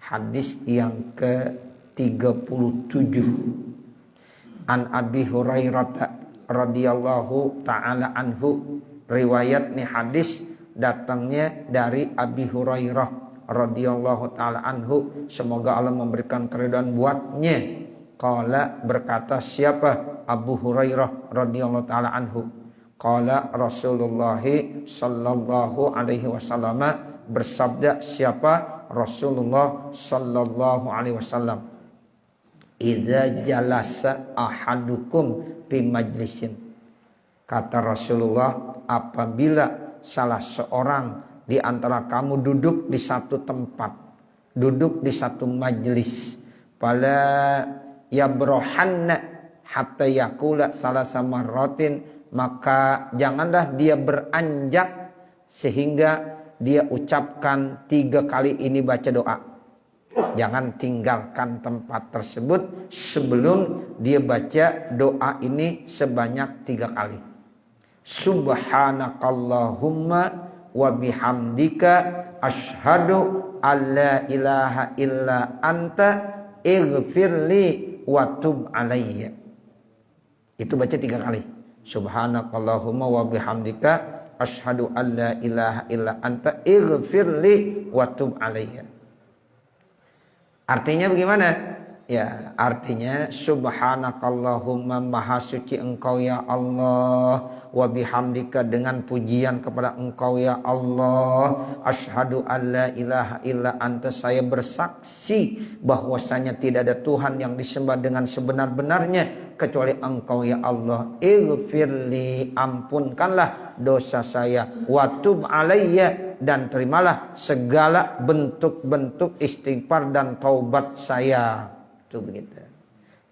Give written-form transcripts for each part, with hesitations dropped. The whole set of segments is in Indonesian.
Hadis yang ke-37. An Abi Hurairah radhiyallahu taala anhu. Riwayat nih hadis datangnya dari Abi Hurairah radhiyallahu taala anhu, semoga Allah memberikan keridhaan buatnya. Qala, berkata siapa? Abu Hurairah radhiyallahu taala anhu. Qala Rasulullah sallallahu alaihi wasallam, bersabda siapa? Rasulullah sallallahu alaihi wasallam. Idza jalasa ahadukum fi majlisin. Kata Rasulullah, apabila salah seorang di antara kamu duduk di satu tempat, duduk di satu majlis, fala yabrohanna hatta yakula salasa marratin, maka janganlah dia beranjak sehingga dia ucapkan 3 kali ini baca doa. Jangan tinggalkan tempat tersebut sebelum dia baca doa ini sebanyak 3 kali. Subhanakallahumma wa bihamdika asyhadu alla ilaha illa anta ighfirli wa tub alayya. Itu baca 3 kali. Subhanakallahumma wa bihamdika asyhadu alla ilaha illa anta ighfirli wa tub alayya. Artinya bagaimana? Ya, artinya subhanakallahumma, maha suci engkau ya Allah, wa bihamdika, dengan pujian kepada engkau ya Allah, asyhadu alla ilaha illa anta, saya bersaksi bahwasanya tidak ada Tuhan yang disembah dengan sebenar-benarnya kecuali engkau ya Allah. Ighfirli, ampunkanlah dosa saya, wa tub alayya, dan terimalah segala bentuk-bentuk istighfar dan taubat saya. Itu begitu.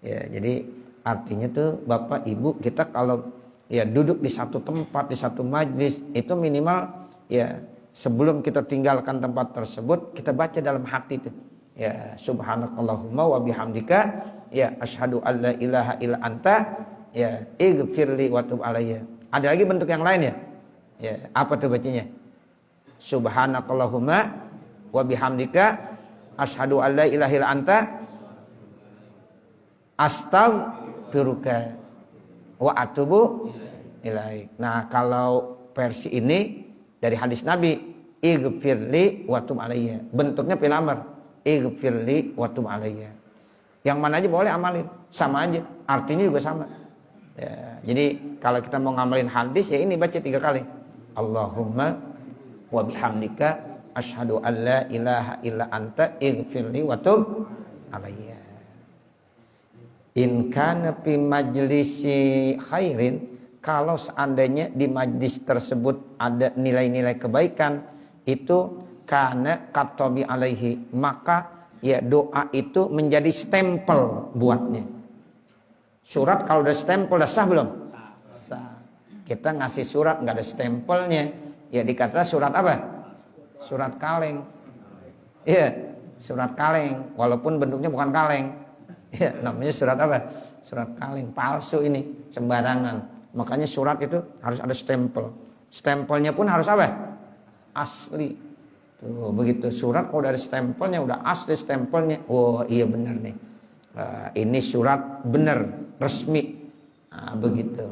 Ya, jadi artinya tuh Bapak Ibu, kita kalau ya duduk di satu tempat, di satu majlis, itu minimal ya sebelum kita tinggalkan tempat tersebut, kita baca dalam hati tuh. Ya, subhanakallahumma wa bihamdika, ya asyhadu alla ilaha illa anta, ya ighfirli wa tub alayya. Ada lagi bentuk yang lain ya? Ya, apa tuh bacanya? Subhanakallahumma wa bihamdika asyhadu alla ilaha illa anta astaghfiruka wa atubu ilaik. Nah, kalau versi ini dari hadis Nabi, ighfirli wa tub alayya. Bentuknya fil amr, ighfirli wa tub alayya. Yang mana aja boleh amalin, sama aja, artinya juga sama. Ya, jadi kalau kita mau ngamalin hadis ya ini baca 3 kali. Allahumma wa bihamdika asyhadu alla ilaha illa anta ighfirli wa tub alayya. In kana fi majlisi khairin, kalau seandainya di majlis tersebut ada nilai-nilai kebaikan, itu kana katabi alaihi, maka ya doa itu menjadi stempel buatnya. Surat kalau udah stempel udah sah belum? Sah. Kita ngasih surat nggak ada stempelnya, ya dikata surat apa? Surat kaleng. Iya, surat kaleng, walaupun bentuknya bukan kaleng. Ya, namanya surat apa? Surat kaleng, palsu ini, sembarangan. Makanya surat itu harus ada stempel. Stempelnya pun harus apa? Asli. Tuh, begitu surat kalau dari stempelnya udah asli stempelnya. Oh iya benar nih. Ini surat benar, resmi. Nah, begitu.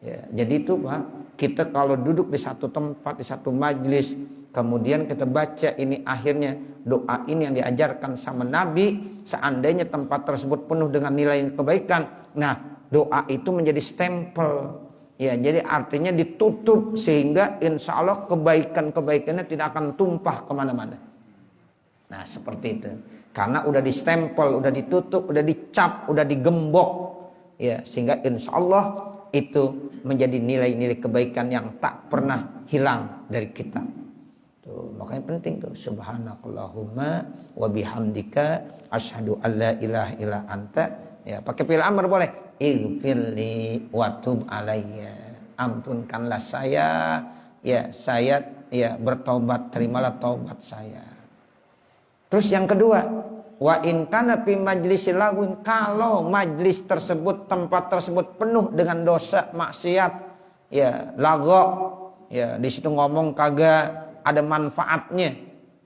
Ya, jadi itu Pak, kita kalau duduk di satu tempat, di satu majlis, kemudian kita baca ini akhirnya doa ini yang diajarkan sama Nabi, seandainya tempat tersebut penuh dengan nilai kebaikan, nah doa itu menjadi stempel. Ya, jadi artinya ditutup sehingga insya Allah kebaikan-kebaikannya tidak akan tumpah kemana-mana. Nah seperti itu. Karena udah distempel, udah ditutup, udah dicap, udah digembok. Ya, sehingga insya Allah itu menjadi nilai-nilai kebaikan yang tak pernah hilang dari kita. Tuh, makanya penting tuh. Subhanakallahumma wa bihamdika asyhadu alla ilaha illa anta. Ya, pakai fi'il amr boleh. Ighfirli wa tub alayya. Ampunkanlah saya, ya saya ya bertaubat, terimalah taubat saya. Terus yang kedua, wa in kana fi majlisil lagwin, kalau majlis tersebut, tempat tersebut penuh dengan dosa, maksiat, ya lagho, ya di situ ngomong kagak ada manfaatnya,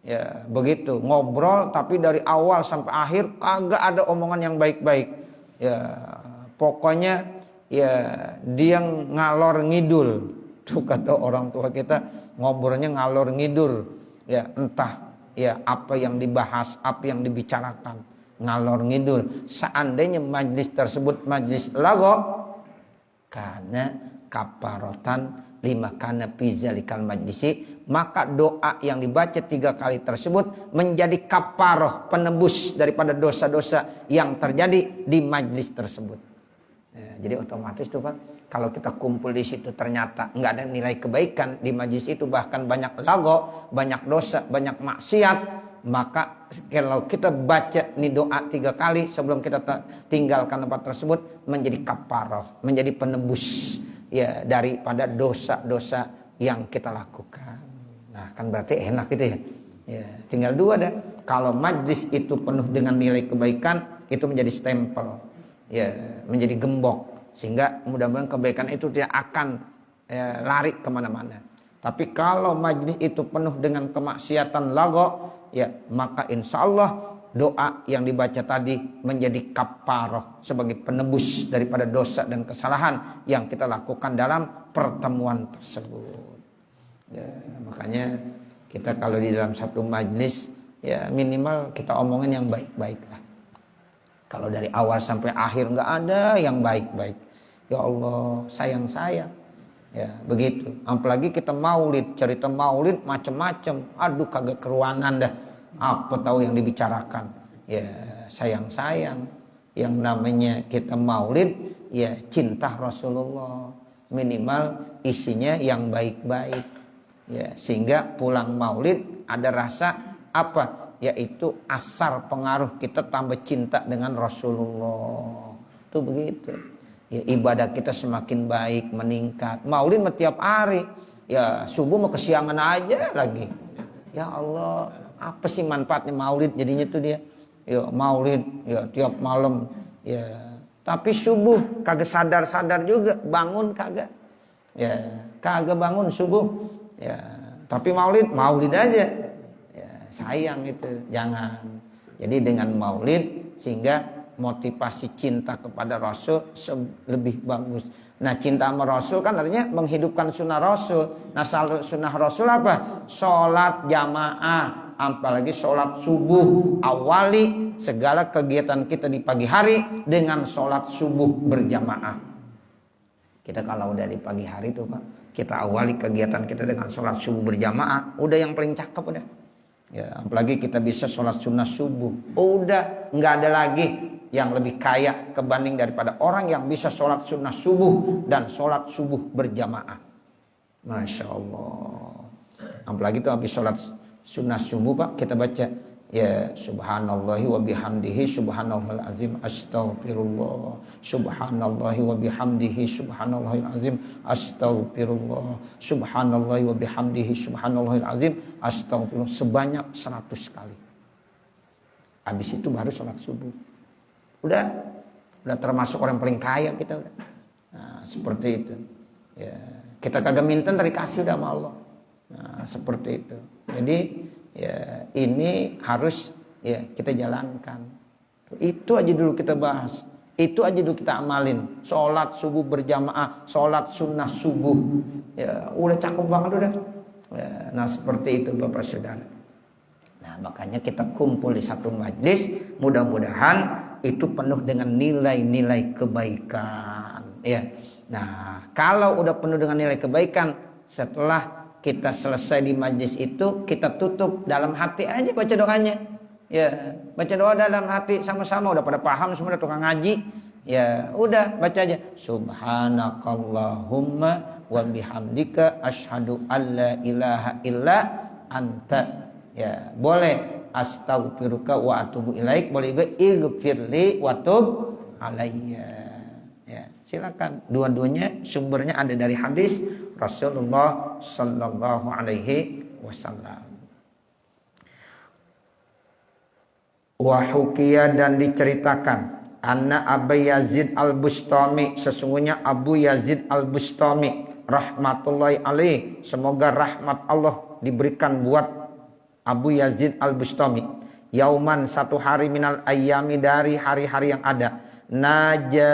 Ya, begitu. Ngobrol tapi dari awal sampai akhir kagak ada omongan yang baik-baik. Ya, pokoknya ya dia ngalor ngidul. Tuh kata orang tua kita, ngobrolnya ngalor ngidul. Ya, entah ya apa yang dibahas, apa yang dibicarakan. Ngalor ngidul. Seandainya majlis tersebut majlis lagho, karena kaparotan lima kana fi zalikal majlisi, maka doa yang dibaca 3 kali tersebut menjadi kaparoh, penebus daripada dosa-dosa yang terjadi di majlis tersebut. Ya, jadi otomatis tuh Pak, kalau kita kumpul di situ ternyata nggak ada nilai kebaikan di majlis itu, bahkan banyak lago, banyak dosa, banyak maksiat, maka kalau kita baca nih doa 3 kali sebelum kita tinggalkan tempat tersebut, menjadi kaparoh, menjadi penebus ya daripada dosa-dosa yang kita lakukan. Nah, kan berarti enak gitu ya. Ya, tinggal 2 dah. Kalau majlis itu penuh dengan nilai kebaikan, itu menjadi stempel. Ya, menjadi gembok, sehingga mudah-mudahan kebaikan itu tidak akan lari kemana-mana. Tapi kalau majlis itu penuh dengan kemaksiatan lago, ya maka insya Allah doa yang dibaca tadi menjadi kaparoh sebagai penebus daripada dosa dan kesalahan yang kita lakukan dalam pertemuan tersebut. Ya, makanya kita kalau di dalam satu majlis ya minimal kita omongin yang baik-baik lah. Kalau dari awal sampai akhir nggak ada yang baik-baik, ya Allah sayang-sayang. Ya begitu. Apalagi kita maulid, cerita maulid macam-macam. Aduh kagak keruanan dah. Apa tahu yang dibicarakan. Ya sayang-sayang. Yang namanya kita maulid, ya cinta Rasulullah. Minimal isinya yang baik-baik. Ya sehingga pulang maulid ada rasa apa? Yaitu asar pengaruh kita tambah cinta dengan Rasulullah. Itu begitu. Ya, ibadah kita semakin baik, meningkat. Maulid tiap hari. Ya subuh mau kesiangan aja lagi. Ya Allah, apa sih manfaatnya maulid jadinya tuh dia? Ya maulid ya tiap malam ya. Tapi subuh kagak sadar-sadar juga, bangun kagak. Ya, kagak bangun subuh. Ya, tapi maulid aja. Ya, sayang itu, jangan. Jadi dengan maulid sehingga motivasi cinta kepada Rasul lebih bagus. Nah cinta sama Rasul kan artinya menghidupkan sunnah Rasul. Nah sunnah Rasul apa? Sholat jamaah, apalagi sholat subuh. Awali segala kegiatan kita di pagi hari dengan sholat subuh berjamaah. Kita kalau udah di pagi hari tuh Pak, kita awali kegiatan kita dengan sholat subuh berjamaah, udah yang paling cakep udah. Ya, apalagi kita bisa sholat sunnah subuh, udah nggak ada lagi yang lebih kaya kebanding daripada orang yang bisa sholat sunnah subuh dan sholat subuh berjamaah. Masya Allah. Apalagi itu habis sholat sunnah subuh Pak, kita baca ya subhanallahi wa bihamdihi subhanallahil azim astaghfirullah, subhanallahi wa bihamdihi subhanallahil azim astaghfirullah, subhanallahi wa bihamdihi subhanallahil azim astaghfirullah sebanyak 100 kali. Habis itu baru sholat subuh. Udah termasuk orang paling kaya kita udah. Nah, seperti itu. Ya, kita kagak minta dari kasih sama Allah. Nah, seperti itu. Jadi ya ini harus ya kita jalankan. Itu aja dulu kita bahas. Itu aja dulu kita amalin. Sholat subuh berjamaah, sholat sunnah subuh. Ya, udah cakep banget udah. Ya, nah seperti itu Bapak Saudara. Nah makanya kita kumpul di satu majlis, mudah-mudahan itu penuh dengan nilai-nilai kebaikan. Ya. Nah, kalau udah penuh dengan nilai kebaikan, setelah kita selesai di majlis itu, kita tutup dalam hati aja baca doanya. Ya, baca doa dalam hati sama-sama, udah pada paham semua, udah tukang ngaji. Ya, udah baca aja. Subhanakallahumma wa bihamdika asyhadu alla ilaha illa anta. Ya, boleh astaghfiruka wa atubu ilaik, boleh juga ighfirli wa tub alayya. Ya, silakan. Dua-duanya sumbernya ada dari hadis Rasulullah sallallahu alaihi wasallam. Wa hukiya, dan diceritakan anna Abu Yazid Al-Bustami, sesungguhnya Abu Yazid Al-Bustami rahmatullahi alaih, semoga rahmat Allah diberikan buat Abu Yazid Al-Bustami, yauman satu hari minal ayyami dari hari-hari yang ada, naja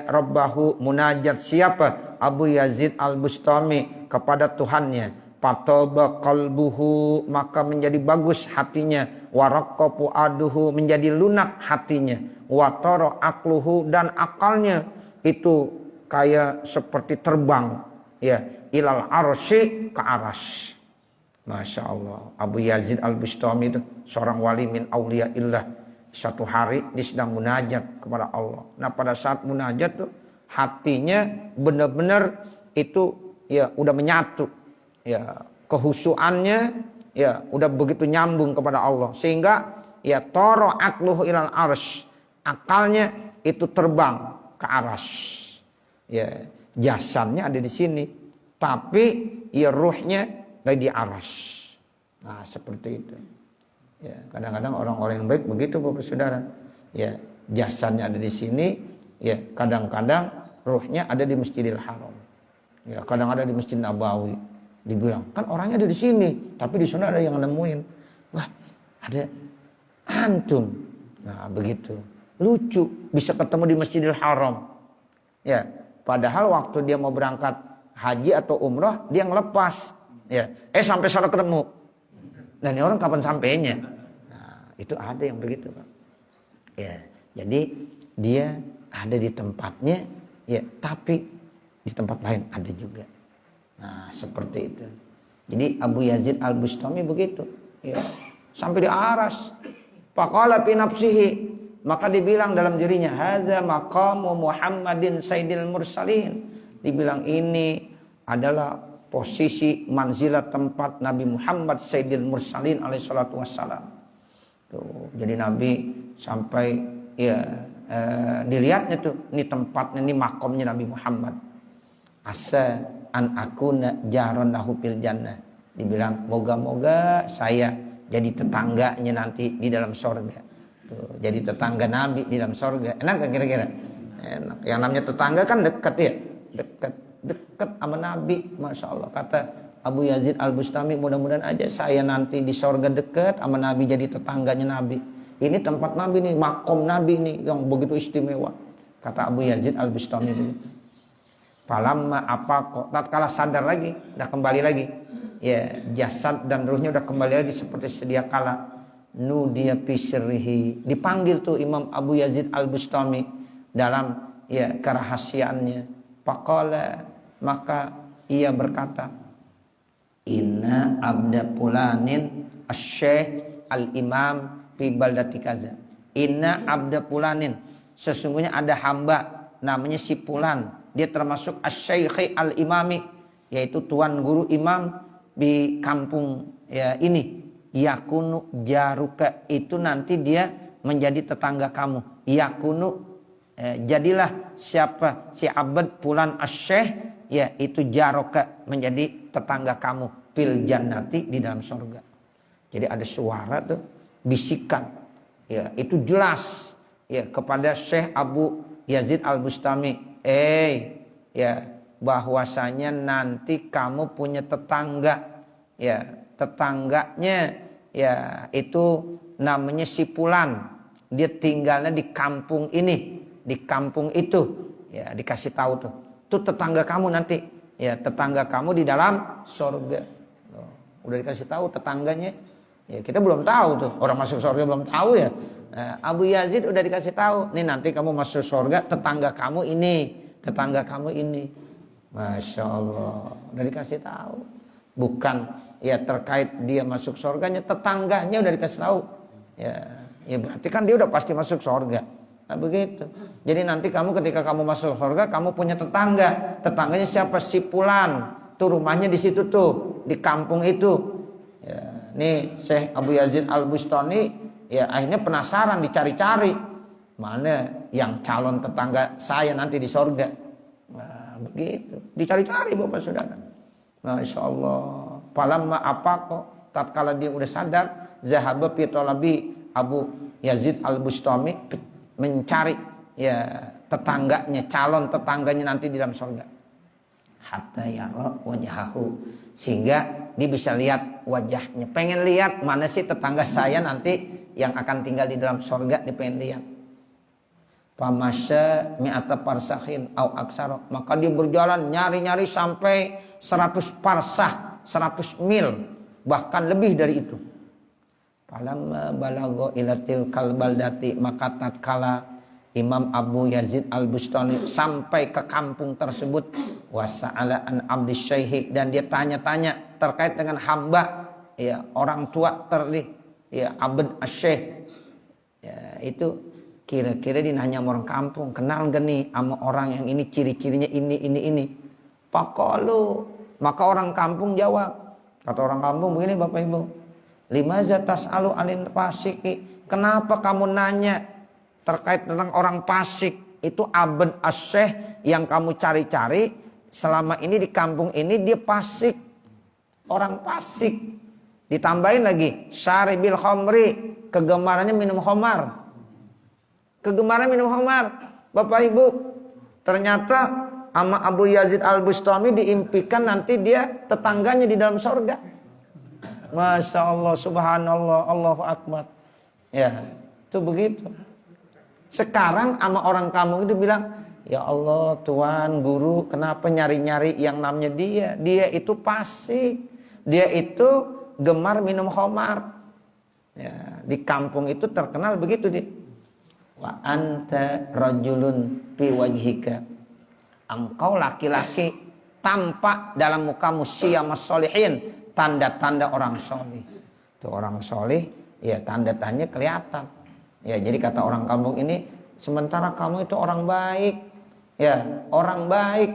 rabbahu munajat siapa? Abu Yazid Al-Bustami kepada Tuhannya. Patoba qalbuhu maka menjadi bagus hatinya, waraqqapu aduhu menjadi lunak hatinya, watara akluhu dan akalnya itu kayak seperti terbang ya ilal arsy ke aras. Masya Allah, Abu Yazid Al-Bustami itu seorang wali min auliyaillah. Satu hari dia sedang munajat kepada Allah. Nah pada saat munajat tuh hatinya benar-benar itu ya udah menyatu. Ya, kehusuannya ya udah begitu nyambung kepada Allah sehingga ya toro akluhu ilal arsy, akalnya itu terbang ke aras. Ya, jasadnya ada di sini, tapi ya ruhnya lagi di aras. Nah, seperti itu. Ya, kadang-kadang orang-orang yang baik begitu Bapak Saudara. Ya, jasadnya ada di sini, ya kadang-kadang ruhnya ada di Masjidil Haram. Ya, kadang ada di Masjid Nabawi. Dibilang, kan orangnya ada di sini, tapi di sana ada yang nemuin. Wah, ada antum. Nah, begitu. Lucu, bisa ketemu di Masjidil Haram. Ya, padahal waktu dia mau berangkat haji atau umrah, dia ngelepas. Ya, sampai sana ketemu. Dan ini orang kapan sampainya? Nah, itu ada yang begitu, Pak. Ya, jadi dia ada di tempatnya, ya, tapi di tempat lain ada juga. Nah, seperti itu. Jadi Abu Yazid Al-Bustami begitu, ya. Sampai di aras. Faqala fi nafsihi, maka dibilang dalam dirinya, hadza maqamu Muhammadin sayyidil mursalin. Dibilang ini adalah posisi manzilah tempat Nabi Muhammad sayyidil mursalin alaihi salatu wassalam. Tuh, jadi Nabi sampai ya dilihatnya tuh, ini tempatnya, ini makomnya Nabi Muhammad. Asa an akuna jaron lahu fil jannah. Dibilang moga-moga saya jadi tetangganya nanti di dalam sorga. Tuh, jadi tetangga Nabi di dalam sorga. Enak kan kira-kira? Enak. Yang namanya tetangga kan dekat ya. Dekat sama Nabi. Masya Allah. Kata Abu Yazid Al-Bustami, mudah-mudahan aja saya nanti di sorga dekat sama Nabi, jadi tetangganya Nabi. Ini tempat Nabi nih, makom Nabi nih yang begitu istimewa. Kata Abu Yazid Al-Bustami begitu. Falamma apa kok tatkala sadar lagi, udah kembali lagi. Ya, jasad dan ruhnya udah kembali lagi seperti sedia kala. Nudiya fi sirrihi. Dipanggil tuh Imam Abu Yazid Al-Bustami dalam ya kerahasiaannya. Faqala, maka ia berkata, inna abda pulanin asy-syekh al-imam fi baldati kaza. Inna abda pulanin, sesungguhnya ada hamba namanya si Fulan. Dia termasuk asy-syekh al-imami, yaitu tuan guru imam di kampung ya ini. Yakunu jaruka, itu nanti dia menjadi tetangga kamu. Yakunu jadilah siapa si abad Fulan asy-syekh, ya itu jaroka menjadi tetangga kamu fil jannati di dalam surga. Jadi ada suara tuh bisikan, ya itu jelas ya kepada Syekh Abu Yazid Al-Bustami. Ya bahwasanya nanti kamu punya tetangga, ya tetangganya ya itu namanya si Fulan. Dia tinggalnya di kampung ini, di kampung itu, ya dikasih tahu tuh. Itu tetangga kamu nanti, ya tetangga kamu di dalam surga. Udah dikasih tahu tetangganya. Ya kita belum tahu tuh, orang masuk surga belum tahu ya. Nah, Abu Yazid udah dikasih tahu, nih nanti kamu masuk surga, tetangga kamu ini, tetangga kamu ini. Masya Allah, udah dikasih tahu. Bukan ya terkait dia masuk surganya, tetangganya udah dikasih tahu. Ya berarti kan dia udah pasti masuk surga. Nah, begitu. Jadi nanti kamu ketika kamu masuk surga, kamu punya tetangga. Tetangganya siapa? Si Fulan. Tuh rumahnya di situ tuh, di kampung itu. Ya, nih Syekh Abu Yazid Al-Bustami ya akhirnya penasaran, dicari-cari mana yang calon tetangga saya nanti di surga. Nah, begitu. Dicari-cari Bapak Saudara. Masya Allah. Falamma apa kok tatkala dia udah sadar, zahaba fi talabi Abu Yazid Al-Bustami mencari ya tetangganya, calon tetangganya nanti di dalam surga. Hatta yara wajhahu, sehingga dia bisa lihat wajahnya. Pengen lihat mana sih tetangga saya nanti yang akan tinggal di dalam surga, dia pengen lihat. Famasya mi'ata parsakhin au aksara, maka dia berjalan nyari-nyari sampai 100 parsah, 100 mil, bahkan lebih dari itu. Falamma balagha ila tilkal baldati, maka tatkala Imam Abu Yazid Al-Bustami sampai ke kampung tersebut, wasa'ala an abdi syaihi, dan dia tanya-tanya terkait dengan hamba, ya orang tua terlih, ya abd asy-syekh, ya itu kira-kira dinanya orang kampung, kenal gak nih sama orang yang ini, ciri-cirinya ini. Pakalu, maka orang kampung jawab, kata orang kampung begini Bapak Ibu, limaza tas'alu anil fasiki, kenapa kamu nanya terkait tentang orang fasik? Itu abd asy-syekh yang kamu cari-cari selama ini di kampung ini, dia fasik, orang fasik. Ditambahin lagi syaribil khamri, kegemarannya minum khamar. Kegemaran minum khamar, Bapak Ibu. Ternyata sama Abu Yazid Al-Bustami diimpikan nanti dia tetangganya di dalam surga. Masya Allah, subhanallah, Allahu Akbar. Ya, itu begitu. Sekarang sama orang kampung itu bilang, ya Allah Tuhan, guru, kenapa nyari-nyari yang namanya dia? Dia itu fasik, dia itu gemar minum khamar. Ya, di kampung itu terkenal begitu dia. Wa anta rajulun fi wajhika, engkau laki-laki tampak dalam mukamu siyamas sholihin, tanda-tanda orang solih. Itu orang solih, ya tanda-tandanya kelihatan. Ya, jadi kata orang kampung ini, sementara kamu itu orang baik, ya orang baik,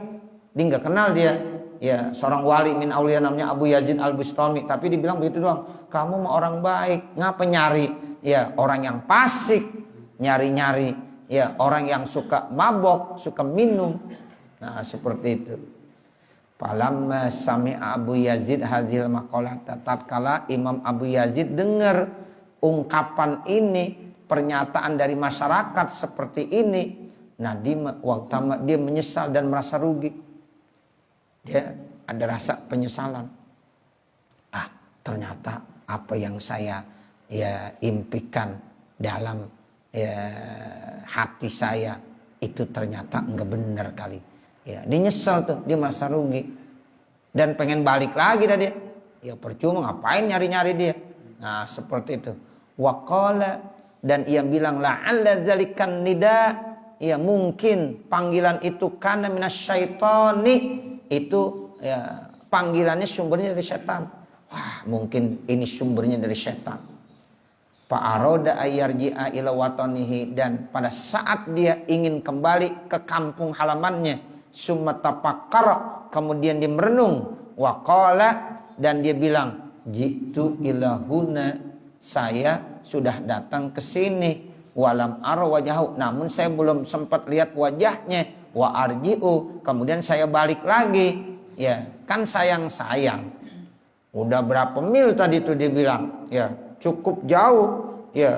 dia nggak kenal dia, ya seorang wali min aulia namanya Abu Yazid Al-Bustami, tapi dibilang begitu doang, kamu mah orang baik, ngapa nyari, ya orang yang fasik, nyari-nyari, ya orang yang suka mabok, suka minum. Nah seperti itu. Falamma sami'a Abu Yazid hazil maqalata, tatkala Imam Abu Yazid dengar ungkapan ini, pernyataan dari masyarakat seperti ini, nadima waqtama, dia menyesal dan merasa rugi. Dia ada rasa penyesalan. Ternyata apa yang saya ya impikan dalam ya hati saya itu ternyata enggak benar kali. Ya, dia nyesel tuh, dia merasa rugi dan pengen balik lagi dah dia. Ya percuma, ngapain nyari-nyari dia. Nah, seperti itu. Waqala, dan ia bilang la'alla zalikan nida, ya mungkin panggilan itu kana minasyaitani, itu ya panggilannya sumbernya dari setan. Wah, mungkin ini sumbernya dari setan. Fa'aroda ayyarji'a ila watanihi, dan pada saat dia ingin kembali ke kampung halamannya, summa tafakkara, kemudian dia merenung, waqala, dan dia bilang, jitu ila huna, saya sudah datang ke sini, walam ara wajahu, namun saya belum sempat lihat wajahnya, wa arji'u, kemudian saya balik lagi. Ya, kan sayang-sayang. Udah berapa mil tadi itu dia bilang, ya cukup jauh, ya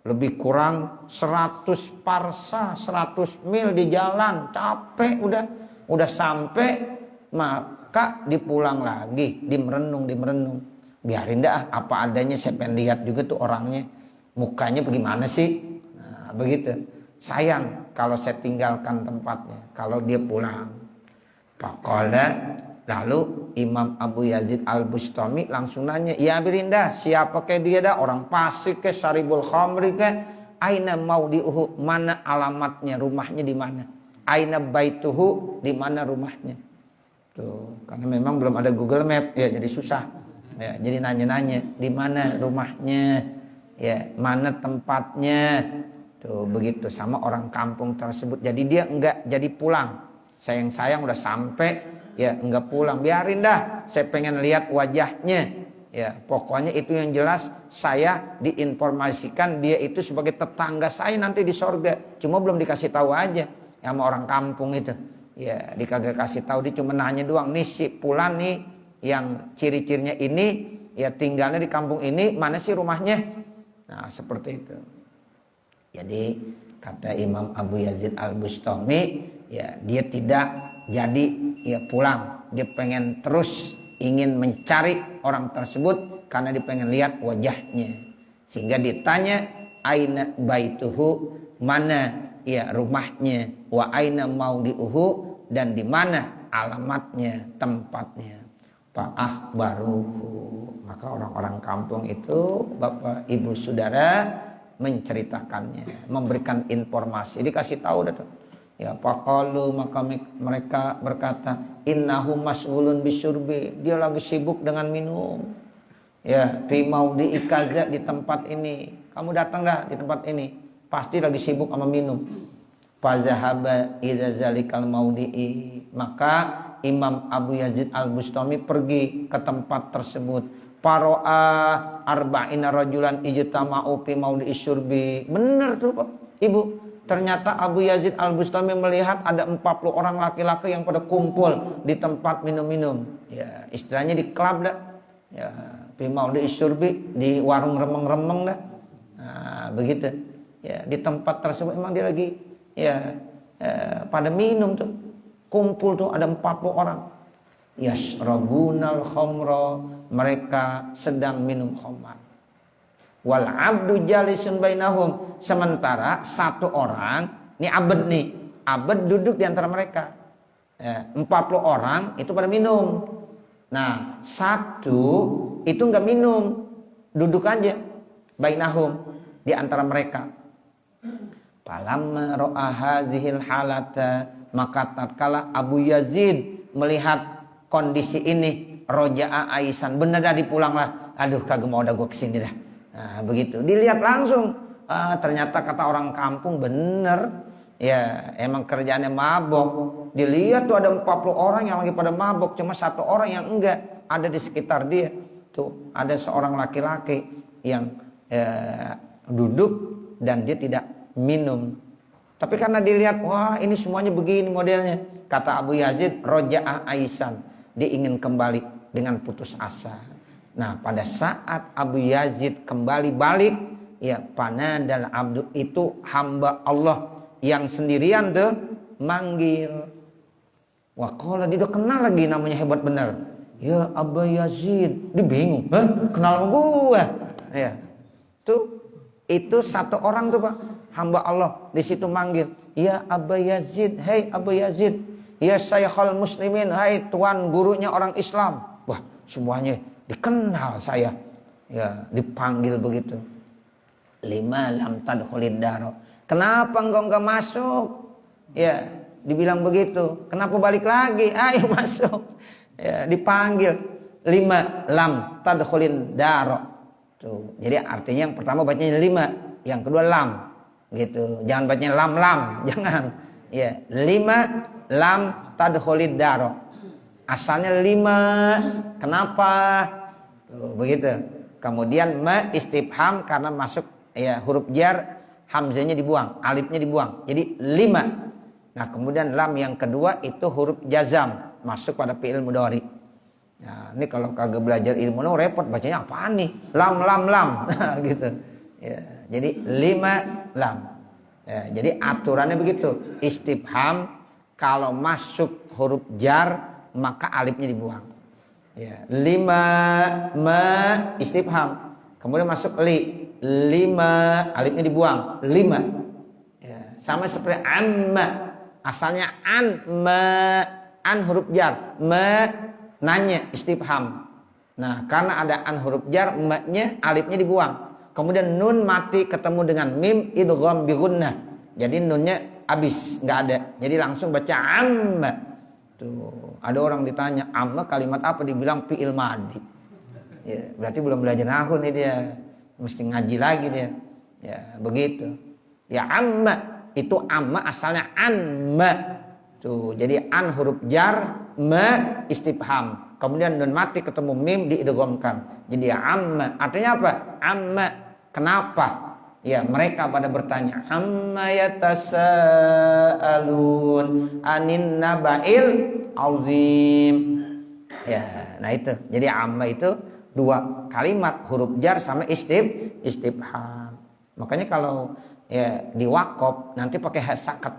lebih kurang 100 parsa, 100 mil di jalan, capek udah sampai, maka dipulang lagi, dimerenung. Biarin dah apa adanya, saya pengen lihat juga tuh orangnya, mukanya bagaimana sih. Nah, begitu. Sayang kalau saya tinggalkan tempatnya, kalau dia pulang. Faqala, lalu Imam Abu Yazid Al-Bustami langsung nanya, ya Birinda, siapa ke dia dah? Orang fasik ke, syaribul khamri ke? Aina maudiuhu, mana alamatnya, rumahnya di mana? Aina baituhu, di mana rumahnya? Tuh, karena memang belum ada Google Map, ya jadi susah. Ya, jadi nanya-nanya, di mana rumahnya? Ya, mana tempatnya? Tuh, begitu sama orang kampung tersebut. Jadi dia enggak jadi pulang. Sayang-sayang udah sampai, ya enggak pulang, biarin dah, saya pengen lihat wajahnya. Ya pokoknya itu yang jelas, saya diinformasikan dia itu sebagai tetangga saya nanti di sorga, cuma belum dikasih tahu aja sama orang kampung itu. Ya dikagak kasih tahu, dia cuma nanya doang, nih si Fulan nih yang ciri-cirinya ini, ya tinggalnya di kampung ini, mana sih rumahnya. Nah seperti itu. Jadi kata Imam Abu Yazid Al-Bustami, ya dia tidak jadi ya pulang, dia pengen terus ingin mencari orang tersebut karena dia pengen lihat wajahnya. Sehingga ditanya aina baituhu, mana ya rumahnya, wa aina maudi'uhu, dan di mana alamatnya, tempatnya. Fa'akhbaruhu, maka orang-orang kampung itu, Bapak Ibu Saudara, menceritakannya, memberikan informasi, dikasih tahu dah tuh. Ya, faqalu, maka mereka berkata, innahu mas'ulun bisyurbi, dia lagi sibuk dengan minum. Ya, fi maudhi'i kaza, di tempat ini. Kamu datang dah di tempat ini, pasti lagi sibuk sama minum. Fa zahaba ila zalikal maudhi'i, maka Imam Abu Yazid Al-Bustami pergi ke tempat tersebut. Paro'a arba'ina rajulan ijtama'u fi maudhi'i syurbi. Benar tuh Pak Ibu. Ternyata Abu Yazid Al-Bustami melihat ada 40 orang laki-laki yang pada kumpul di tempat minum-minum. Ya, istilahnya di klub dah. Ya, fi maudhi'i syurbi, di warung remeng-remeng dah. Nah, begitu. Ya, di tempat tersebut memang dia lagi pada minum tuh. Kumpul tuh ada 40 orang. Yashrabunal khamra, mereka sedang minum khamar. Wal abdu jalisun bainahum, sementara satu orang, ini abd nih, abd duduk di antara mereka. 40 orang itu pada minum. Nah, satu itu enggak minum, duduk aja bainahum, di antara mereka. Falamma ra'a hazihil halata, maka tatkala Abu Yazid melihat kondisi ini, roja'a aisan, bener dah dipulanglah. Aduh, kagak mau dah gua kesini dah. Nah, begitu. Dilihat langsung. Ternyata kata orang kampung bener. Ya, emang kerjaannya mabok. Dilihat tuh ada 40 orang yang lagi pada mabok, cuma satu orang yang enggak ada di sekitar dia. Tuh, ada seorang laki-laki yang duduk dan dia tidak minum. Tapi karena dilihat, wah ini semuanya begini modelnya, kata Abu Yazid, roja'a aisan, dia ingin kembali dengan putus asa. Nah, pada saat Abu Yazid kembali balik, ya panadal abdu, itu hamba Allah yang sendirian tuh manggil. Wah, kalau dia udah kenal lagi, namanya hebat bener. Ya Abu Yazid, dia bingung, kenal sama gua. Ya, tuh itu satu orang tuh Pak, hamba Allah di situ manggil, ya Abu Yazid, hei Abu Yazid, ya Syekhul Muslimin, hai tuan gurunya orang Islam. Wah, semuanya dikenal saya. Ya, dipanggil begitu. Lima lam tadkhulid daro. Kenapa engkau enggak masuk? Ya, dibilang begitu. Kenapa balik lagi? Ayo masuk. Ya, dipanggil. Lima lam tadkhulid daro. Tuh. Jadi artinya yang pertama bacanya 5, yang kedua lam. Gitu. Jangan bacanya lam, jangan. Ya, 5 lam tadkhulid daro. Asalnya 5. Kenapa? Tuh, begitu. Kemudian ma istifham karena masuk ya huruf jar, hamzahnya dibuang, alifnya dibuang. Jadi 5. Nah, kemudian lam yang kedua itu huruf jazam, masuk pada fi'il mudhari. Nah, ini kalau kagak belajar ilmu repot bacanya apaan nih? Lam gitu. Ya, jadi 5 lam. Ya, jadi aturannya begitu. Istifham kalau masuk huruf jar maka alifnya dibuang. Ya, 5 ma istifham. Kemudian masuk li. 5 alifnya dibuang. 5. Ya, sama seperti amma. Asalnya an huruf jar. Ma nanya istifham. Nah, karena ada an huruf jar, ma-nya alifnya dibuang. Kemudian nun mati ketemu dengan mim idgham bi gunnah. Jadi nunnya habis, enggak ada. Jadi langsung baca amma. Tuh, ada orang ditanya, amma kalimat apa? Dibilang fi'il madhi. Ya, berarti belum belajar nahwu nih dia. Mesti ngaji lagi dia. Ya, begitu. Ya amma, itu amma asalnya anma. Tuh, jadi an huruf jar, ma istifham. Kemudian nun mati ketemu mim diidghamkan. Jadi amma. Artinya apa? Amma. Kenapa? Ya, mereka pada bertanya, amma yatasaalun anin naba'il azim. Ya, nah itu. Jadi amma itu 2 kalimat, huruf jar sama istifham. Makanya kalau ya di wakaf nanti pakai ha sakat.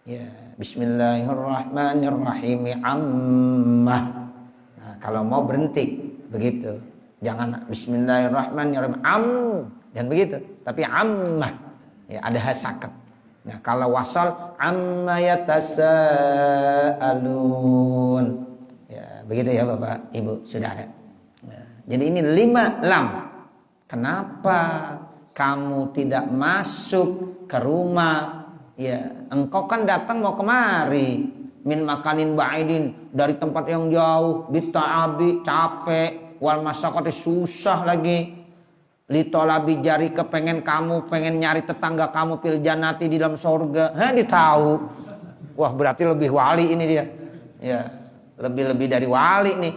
Ya, bismillahirrahmanirrahim amma. Nah, kalau mau berhenti begitu. Jangan bismillahirrahmanirrahim jangan begitu, tapi ammah. Ya, ada hasakat. Nah, kalau wasal amma yatasaalun. Ya, begitu ya Bapak, Ibu, Saudara. Nah, jadi ini 5 lam. Kenapa kamu tidak masuk ke rumah? Ya, engkau kan datang mau kemari. Min makanin ba'idin, dari tempat yang jauh, bita'abi, capek, wal masyaqati, susah lagi. Litolabi jari, kepengen kamu, pengen nyari tetangga kamu fil jannati, di dalam surga. Ditahu. Wah, berarti lebih wali ini dia. Ya, lebih dari wali nih.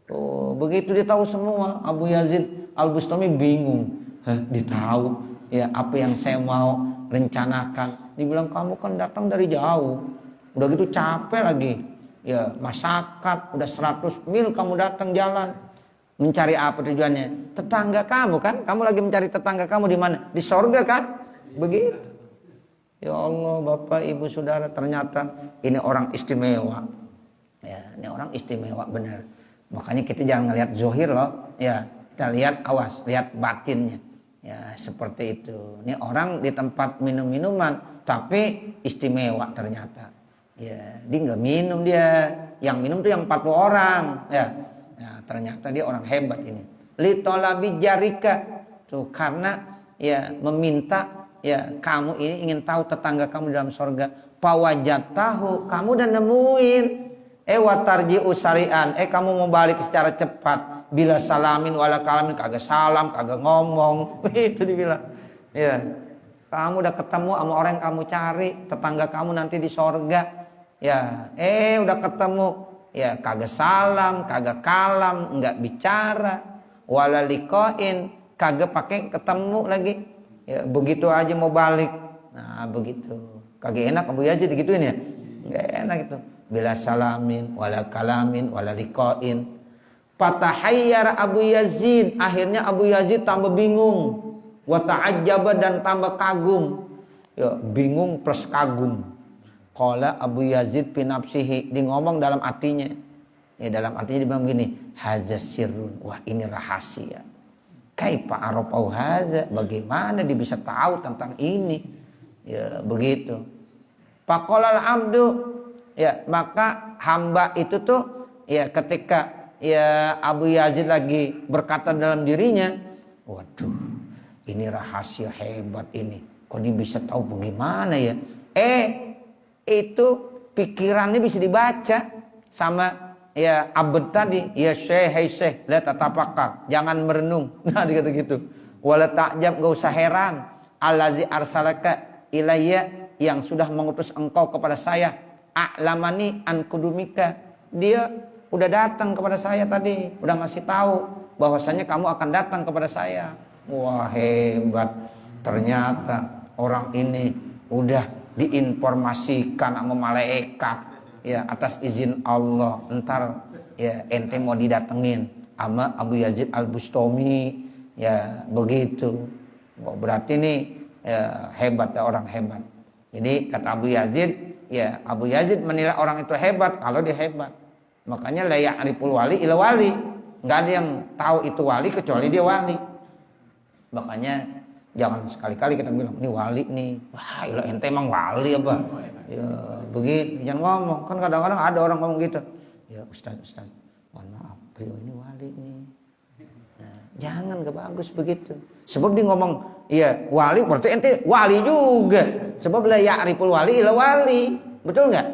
Tuh, begitu dia tahu semua. Abu Yazid Al-Bustami bingung. Ditahu ya apa yang saya mau rencanakan. Dibilang kamu kan datang dari jauh. Udah gitu capek lagi. Ya, masyarakat udah 100 mil kamu datang jalan. Mencari apa tujuannya? Tetangga kamu kan? Kamu lagi mencari tetangga kamu di mana? Di sorga kan? Begitu. Ya Allah, Bapak, Ibu, Saudara, ternyata ini orang istimewa. Ya, ini orang istimewa benar. Makanya kita jangan ngelihat zohir loh. Ya, kita lihat awas, lihat batinnya. Ya, seperti itu. Ini orang di tempat minum-minuman, tapi istimewa ternyata. Ya, dia nggak minum dia. Yang minum tuh yang 40 orang. Ya. Nah, ternyata dia orang hebat ini. Litolabi jarika, tuh karena ya meminta ya kamu ini ingin tahu tetangga kamu dalam surga. Pawajatahu, kamu udah nemuin. Watarji usarian, kamu mau balik secara cepat. Bila salamin wala kalamin, kagak salam, kagak ngomong. Itu dibilang. Ya, kamu udah ketemu sama orang yang kamu cari, tetangga kamu nanti di surga. Ya, udah ketemu. Ya, kagak salam, kagak kalam, enggak bicara, wala liqain, kagak pakai ketemu lagi. Ya, begitu aja mau balik. Nah, begitu. Kagak enak Abu Yazid digituin ya? Enggak enak itu. Bila salamin, wala kalamin, wala liqain. Fatahayyara Abu Yazid, akhirnya Abu Yazid tambah bingung. Wa ta'ajjaba, dan tambah kagum. Ya, bingung plus kagum. Qala Abu Yazid fi nafsihi, dia ngomong dalam hatinya. Ya, dalam hatinya dia bilang begini, haza sirrun, wah ini rahasia. Kaifa arafau haza, bagaimana dia bisa tahu tentang ini? Ya, begitu. Faqala al-abdu, ya, maka hamba itu tuh ya ketika ya Abu Yazid lagi berkata dalam dirinya, waduh, ini rahasia hebat ini. Kok dia bisa tahu bagaimana ya? Itu pikirannya bisa dibaca sama ya abad tadi, ya syekh, la tatafakar, jangan merenung. Nah, dikata gitu. Wala ta'jab, enggak usah heran. Allazi arsalaka ilayya, yang sudah mengutus engkau kepada saya. A'lamani an kudumika, dia udah datang kepada saya tadi, udah ngasih tahu bahwasanya kamu akan datang kepada saya. Wah, hebat. Ternyata orang ini udah diinformasikan sama malaikat ya atas izin Allah, entar ya ente mau didatengin sama Abu Yazid Al-Bustami ya, begitu. Oh, berarti ini ya, hebat ya, orang hebat. Jadi kata Abu Yazid, ya Abu Yazid menilai orang itu hebat kalau dia hebat. Makanya la ya'riful wali ila wali, enggak ada yang tahu itu wali kecuali dia wali. Makanya jangan sekali-kali kita bilang ini wali nih. Wah, ilah ente emang wali apa? Ya, begitu. Jangan ngomong. Kan kadang-kadang ada orang ngomong gitu. Ya, Ustaz, mohon maaf, beliau ini wali nih. Nah, jangan, gak bagus begitu. Sebab dia ngomong, iya, wali berarti ente wali juga. Sebab la ya'riful wali ila wali. Betul enggak?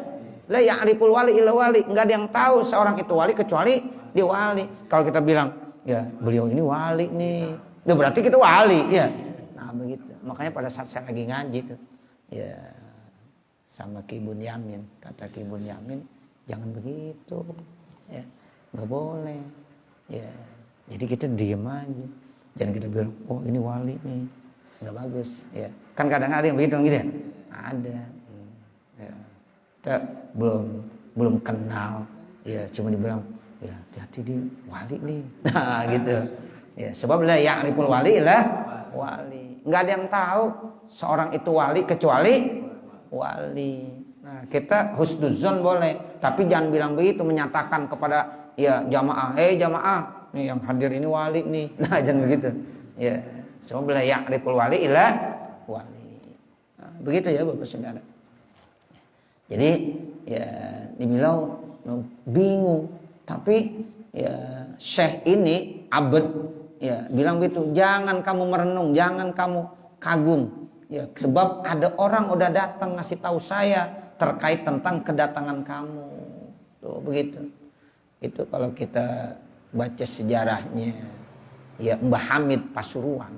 La ya'riful wali ila wali. Enggak ada yang tahu seorang itu wali kecuali dia wali. Kalau kita bilang, ya, beliau ini wali nih. Ya, berarti kita wali, ya. Nah, begitu. Makanya pada saat saya lagi ngaji tuh, ya sama Ki Bunyamin, kata Ki Bunyamin, jangan begitu, ya, nggak boleh, ya. Jadi kita diem aja, jangan kita bilang, oh ini wali nih, nggak bagus, ya. Kan kadang ada yang begitu gitu ya, ada, ya. Kita belum kenal, ya, cuma dibilang, ya hati-hati dia wali nih, nah gitu, ya. Sebab la ya'riful wali lah wali. Nggak ada yang tahu seorang itu wali kecuali wali. Nah, kita husnuzon boleh, tapi jangan bilang begitu, menyatakan kepada ya jamaah, jamaah, nih yang hadir ini wali nih. Nah, jangan begitu. Ya, semua bila ya'riful wali ila wali. Nah, begitu ya Bapak Saudara. Jadi ya dibilang bingung, tapi ya Syekh ini abad ya bilang begitu, jangan kamu merenung, jangan kamu kagum. Ya, sebab ada orang udah datang ngasih tahu saya terkait tentang kedatangan kamu. Tuh begitu. Itu kalau kita baca sejarahnya ya Mbah Hamid Pasuruan.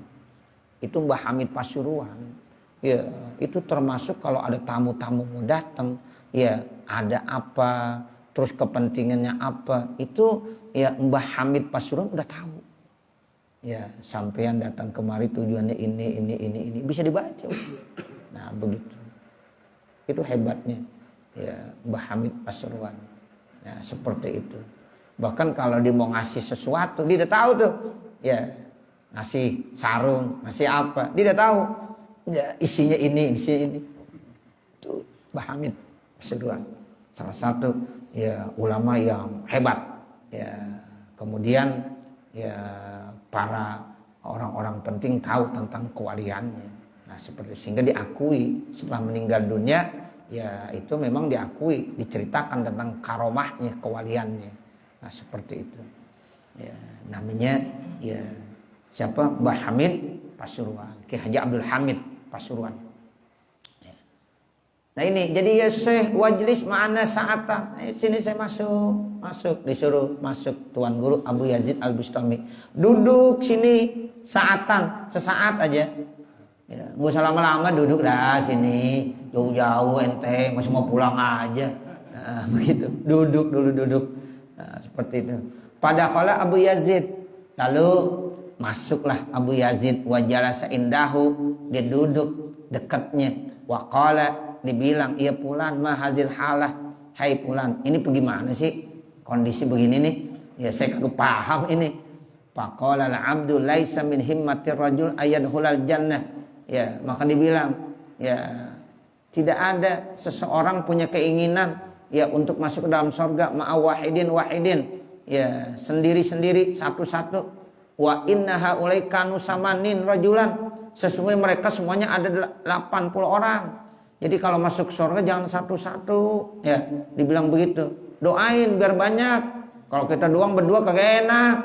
Itu Mbah Hamid Pasuruan. Ya, itu termasuk kalau ada tamu-tamu mau datang, ya ada apa, terus kepentingannya apa, itu ya Mbah Hamid Pasuruan udah tahu. Ya, sampean datang kemari tujuannya ini bisa dibaca. Nah, begitu. Itu hebatnya ya Mbah Hamid Pasuruan. Nah, seperti itu. Bahkan kalau dia mau ngasih sesuatu, dia udah tahu tuh. Ya, ngasih sarung, ngasih apa, dia udah tahu. Ya, isinya ini. Itu Mbah Hamid Pasuruan. Salah satu ya ulama yang hebat. Ya, kemudian ya para orang-orang penting tahu tentang kewaliannya. Nah, seperti itu. Sehingga diakui setelah meninggal dunia, ya itu memang diakui, diceritakan tentang karomahnya, kewaliannya. Nah, seperti itu. Ya, namanya ya siapa? Mbah Hamid Pasuruan, Ki Haji Abdul Hamid Pasuruan. Ya. Nah, ini jadi ya Syekh wajlis ma'ana sa'atan. Nah, sini saya masuk, disuruh masuk Tuan Guru Abu Yazid Al-Bustami. Duduk sini saatan, sesaat aja. Ya, gak usah lama-lama duduk dah sini. Jauh-jauh ente masih mau pulang aja. Nah, begitu. Duduk dulu. Nah, seperti itu. Pada kala Abu Yazid, lalu masuklah Abu Yazid wa jalasa indahu, dia duduk dekatnya. Wa qala, dibilang, iya fulan ma hazil halah, hai fulan, ini bagaimana sih kondisi begini nih? Ya saya kagak paham ini. Faqala al-'abdu laisa min himmatir rajul ayadkhulal jannah. Ya, maka dibilang, ya tidak ada seseorang punya keinginan ya untuk masuk ke dalam surga ma'a wahidin. Ya, sendiri-sendiri, satu-satu. Wa inna haulai kanu samanin rajulan. Sesungguhnya mereka semuanya ada 80 orang. Jadi kalau masuk surga jangan satu-satu. Ya, dibilang begitu. Doain biar banyak. Kalau kita doang berdua kagak enak.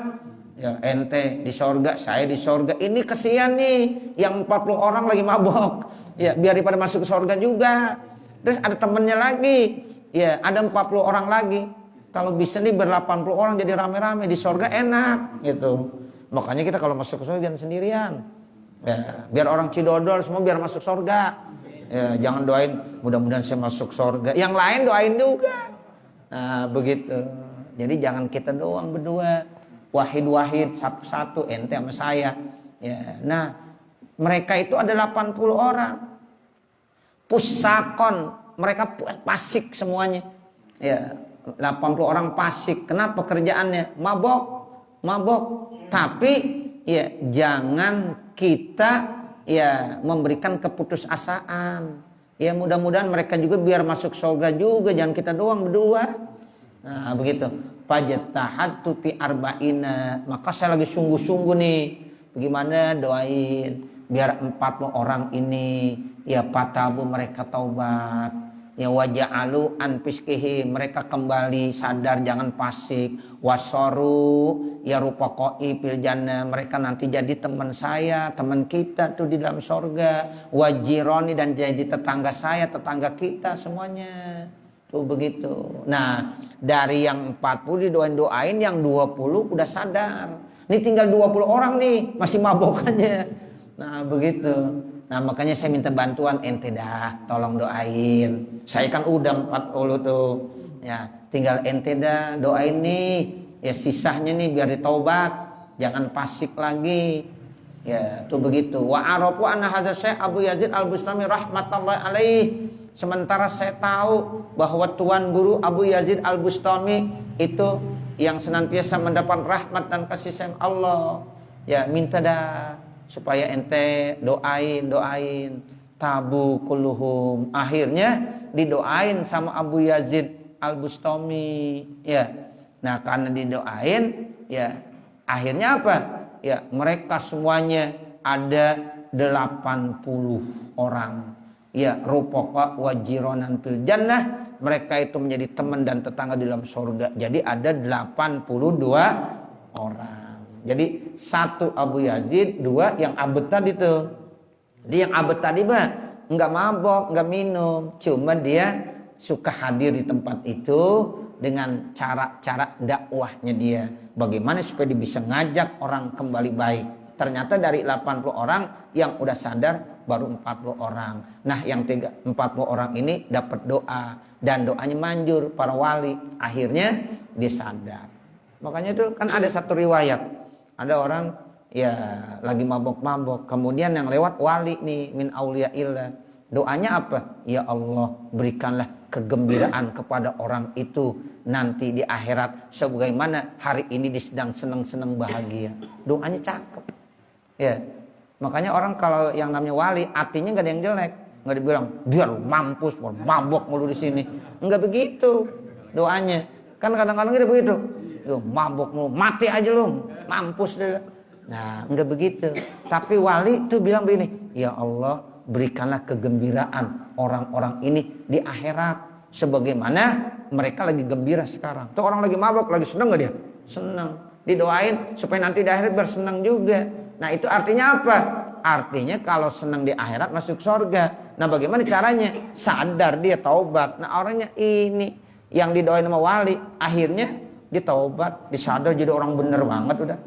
Ya, ente di surga, saya di surga. Ini kesian nih, yang 40 orang lagi mabok. Ya, biar daripada masuk ke surga juga. Terus ada temennya lagi. Ya, ada 40 orang lagi. Kalau bisa nih ber-80 orang jadi rame-rame di surga enak gitu. Makanya kita kalau masuk ke surga jangan sendirian. Ya, biar orang Cidodol semua biar masuk surga. Ya, jangan doain mudah-mudahan saya masuk surga. Yang lain doain juga. Nah, begitu. Jadi jangan kita doang berdua. Wahid satu-satu, ente sama saya. Ya, nah, mereka itu ada 80 orang. Pusakon, mereka pasik semuanya. Ya, 80 orang pasik. Kenapa kerjaannya? Mabok. Tapi ya jangan kita ya memberikan keputusasaan. Ya mudah-mudahan mereka juga biar masuk surga juga, jangan kita doang berdua. Nah, begitu. Fajtahattu fi arba'ina. Maka saya lagi sungguh-sungguh nih. Bagaimana doain biar 40 orang ini ya patabu, mereka taubat. Ya waja'alu an fiskihi, mereka kembali sadar jangan fasik. Wasoru ya rupaqoi fil jannah, mereka nanti jadi teman saya, teman kita tuh di dalam surga. Wajironi, dan jadi tetangga saya, tetangga kita semuanya. Tuh begitu. Nah, dari yang 40 didoain-doain, yang 20 udah sadar. Ini tinggal 20 orang nih, masih mabok aja. Nah, begitu. Nah, makanya saya minta bantuan ente dah, tolong doain. Saya kan udah 40 tuh. Ya, tinggal ente dah doain nih. Ya sisanya nih biar ditaubat, jangan fasik lagi. Ya, tuh begitu. Wa arafu anna hadzal Syekh Abu Yazid Al-Bustami rahmatullahi alaih. Sementara saya tahu bahwa Tuan Guru Abu Yazid Al-Bustami itu yang senantiasa mendapat rahmat dan kasih sayang Allah. Ya, minta dah supaya ente doain tabu kulluhum. Akhirnya didoain sama Abu Yazid Al-Bustami. Ya. Nah, karena didoain, ya akhirnya apa? Ya, mereka semuanya ada 80 orang. Ya, rupaqa wajironan fil jannah, mereka itu menjadi teman dan tetangga di dalam surga. Jadi ada 82 orang. Jadi satu Abu Yazid, dua yang abad tadi tuh. Dia yang abad tadi mah nggak mabok, nggak minum, cuma dia suka hadir di tempat itu dengan cara-cara dakwahnya dia. Bagaimana supaya dia bisa ngajak orang kembali baik. Ternyata dari 80 orang yang udah sadar baru 40 orang. Nah, yang 40 orang ini dapat doa dan doanya manjur para wali. Akhirnya dia sadar. Makanya itu kan ada satu riwayat. Ada orang ya lagi mabok-mabok, kemudian yang lewat wali nih min auliyaillah. Doanya apa? Ya Allah, berikanlah kegembiraan kepada orang itu nanti di akhirat sebagaimana hari ini dia sedang senang-senang bahagia. Doanya cakep. Ya. Makanya orang kalau yang namanya wali artinya enggak ada yang jelek. Enggak dibilang biar lu mampus, mabok mulu di sini. Enggak begitu doanya. Kan kadang-kadang kita begitu. Lu mabok mulu, mati aja lu, mampus deh. Nah, enggak begitu. Tapi wali itu bilang begini, ya Allah, berikanlah kegembiraan orang-orang ini di akhirat sebagaimana mereka lagi gembira sekarang. Tuh orang lagi mabok, lagi seneng enggak dia? Seneng. Didoain supaya nanti di akhirat bersenang juga. Nah, itu artinya apa? Artinya kalau senang di akhirat masuk surga. Nah, bagaimana caranya? Sadar dia taubat. Nah, orangnya ini yang didoain sama wali, akhirnya dia taubat, disadar jadi orang bener banget udah.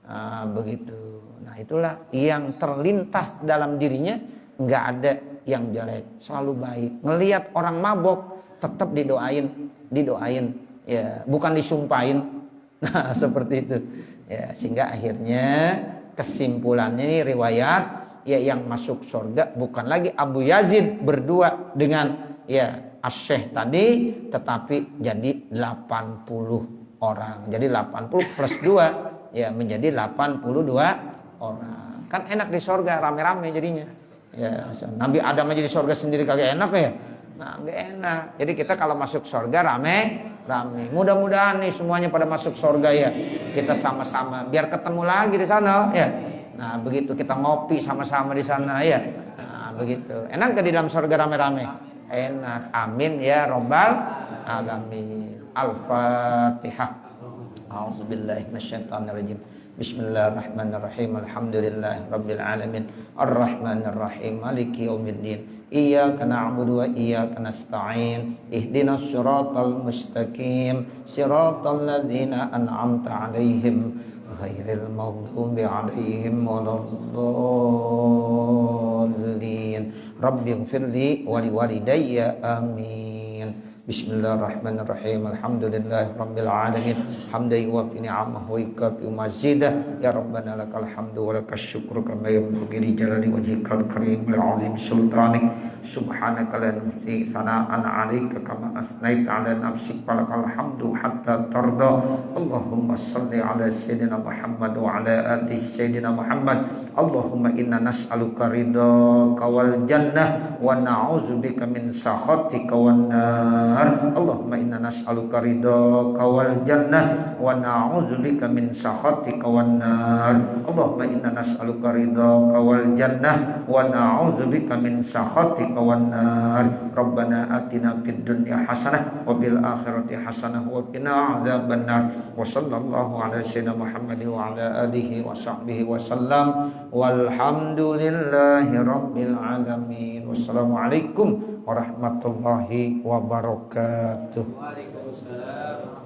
Nah, begitu. Nah, itulah yang terlintas dalam dirinya, nggak ada yang jelek, selalu baik. Ngelihat orang mabok tetap didoain, ya, bukan disumpahin. Nah, seperti itu. Ya, sehingga akhirnya kesimpulannya ini riwayat ya yang masuk surga bukan lagi Abu Yazid berdua dengan ya As-Syekh tadi, tetapi jadi 80 orang. Jadi 80 plus 2 ya menjadi 82 orang. Kan enak di surga rame-rame jadinya. Ya, Nabi Adam aja di surga sendiri kagak enak ya. Nah, enggak enak. Jadi kita kalau masuk surga rame. Mudah-mudahan nih semuanya pada masuk surga ya. Kita sama-sama biar ketemu lagi di sana ya. Nah, begitu kita ngopi sama-sama di sana ya. Nah, begitu. Enak ke di dalam surga rame-rame? Enak. Amin ya rabbal alamin. Al-Fatihah. A'udzubillahi minasyaitonirrajim. Bismillahirrahmanirrahim. Alhamdulillahirabbil alamin. Arrahmanirrahim. Maliki yaumiddin. Iyyaka na'budu wa iyyaka nasta'in. Ihdinas siratal mustaqim. Siratal ladzina an'amta 'alaihim ghairil maghdubi 'alaihim waladdallin. Rabbighfirli wa liwalidayya. Amin. Bismillahirrahmanirrahim. Alhamdulillahirabbil alamin. Hamdan yuwaffi ni'amahu wa yukafi mazidah. Ya Rabbana lakal hamdu wa lakas syukru kama yanbaghi li jalali wajhikal karim wa 'azim sultanik. Subhanaka la nuhsi sana'an 'alaika kama asnaita 'ala nafsik walakal hamdu hatta tarda. Allahumma shalli 'ala sayyidina Muhammad wa 'ala ali sayyidina Muhammad. Allahumma inna nas'aluka ridhaka wal jannah wa na'udzubika min sakhatika wan nar. Allahumma inna nas'aluka ridhaka wal jannah wa na'udzubika min sakhatika wan nar. Allahumma inna nas'aluka ridhaka wal jannah wa na'udzubika min sakhatika wan nar. Rabbana atina fid dunya hasanah wa fil akhirati hasanah wa qina adzabannar. Wa sallallahu ala sayyidina Muhammad wa ala alihi wa sahbihi wa sallam. Walhamdulillahi rabbil alamin. Wassalamualaikum warahmatullahi wabarakatuh. Waalaikumsalam.